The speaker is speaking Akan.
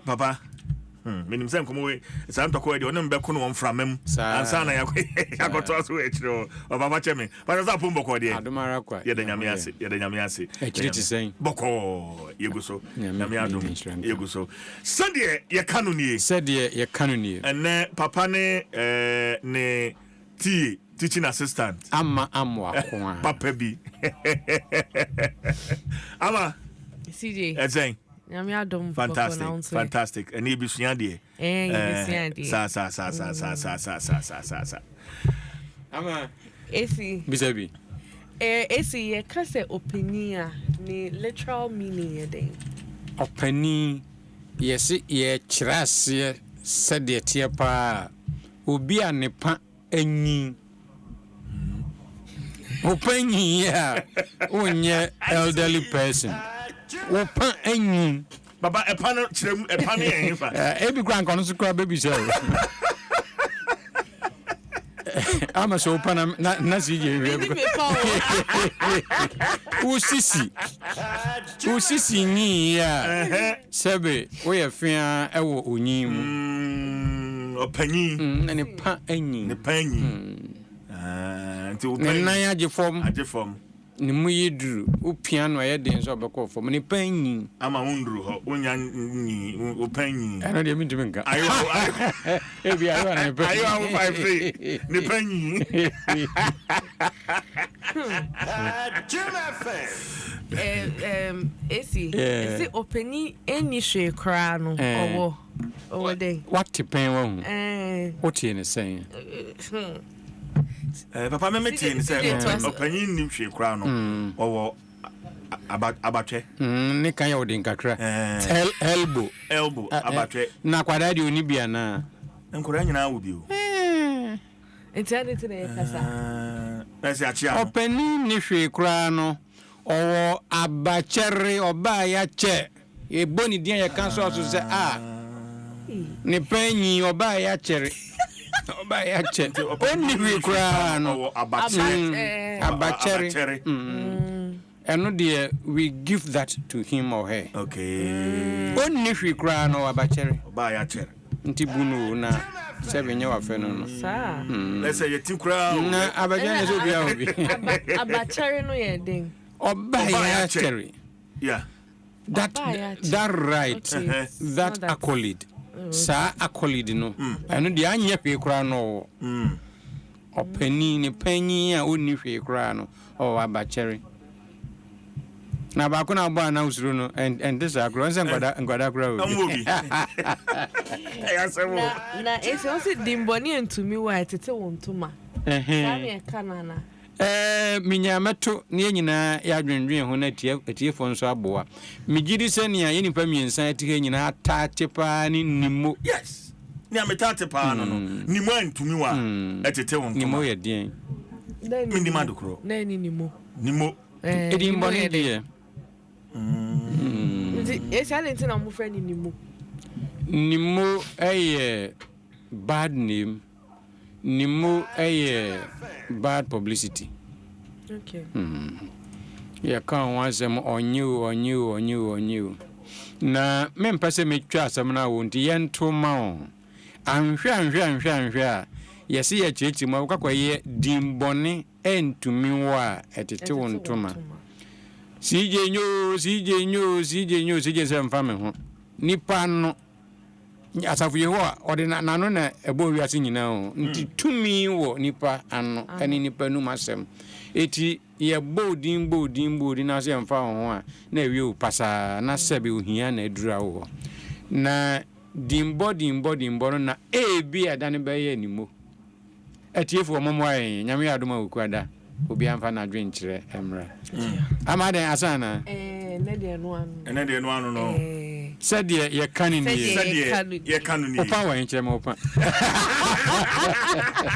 Papa. Minim sem komo we sam to ko de onem be ko no mframam ansa na yakoto aso e kire o baba cheme but za pum boko de adomara kwa ye de nyame ase e kire ti sen boko yeguso nyame adom yeguso sɛdeɛ ye kano nie ene papa ne ne teaching assistant ama akwa papa bi ama CJ ezeng nyame adom fantastic and you be suade sa ama AC bisabi AC ye ka se opinion ni literal meaning ye den opinion yes ye kirase sɛdeɛ tie pa obi anepa anyi opinion ya onye elderly person opa anyi baba epa no kirem epa ne yen fa ebi kran kono so kra baby show ama so opa na sije we usisi ni ya sebe wo ye fia ewo onyin mu opanyin ne pa anyi nti opanyin na ya agefom ni mu yeduru o piano ya den so obekọ fo ni panyin ama wunduru ho onya ni opanyin ana de mi ntumi nka ayo ebi ayo na pe ayo 53 ni panyin AC ese openi eni hwe kra no owo den what pen wo what ye ne sen papa me metin say opanyin ni hwe kra no owo abatwe ne kan ya odin kakra elbow abatwe na kwada de oni bia na nkora nyina wo bio eternity na kasa ese achia opanyin ni hwe kra no owo abachere oba ya che eboni dia ya kan so say ne panyin oba ya chere oba ya che oni hwe kra no abachere and no we give that to him or her. Okay. Only if we cry no abachere. Oba ya chere. Nti bunu na sebe nyawa fe no. Sa. Let's say you think cry. Na abachere so bia obi. Abachere no ye den. Oba ya chere. Yeah. That right. Okay. That accolade. Sa accolade no. Eno de anya hwe kra no. Opani ni panyi a onni hwe kra no. O abachere. Na ba ko na gba na usuru no and this agro nse ngwada kra o amobi ayasewo na ese o se dimboni entumi wa tete wontuma sami e kanana minya meto ne nyina ya dwendwen ho na tie fo nso aboa migidi se ne ya nipa miensa tie nyina ataate pa ni nimo yes ni ametaate pa no nimo antumi wa etete wontuma nimo ye den minima dokro na ni nimo edimboni die ese alenti na mo friend nimo bad name nimo bad publicity. Okay. Ya kan wansem onyu na me mpase me twa asem na wo nti yento ma o anhwe yesi ya chechi ma kwakwaye dimboni entumi wa etete wontuma CJ nyo se mfa me ho nipa no asafu yeho ode na no na ebo wiase nyina o nti tumi wo nipa ano ani nipa nu masem eti ye bodin na se mfa ho a na ewie o pasa na sebe ohia na edura wo na dimbo no na ebi adane be ye nimo etiefo omomo ayen nyame adoma okuada obi amfa na dwen kire emra amade asana ne de no anu no sɛdeɛ ye kanini ye kanuni opa wa nkyerɛ ma opa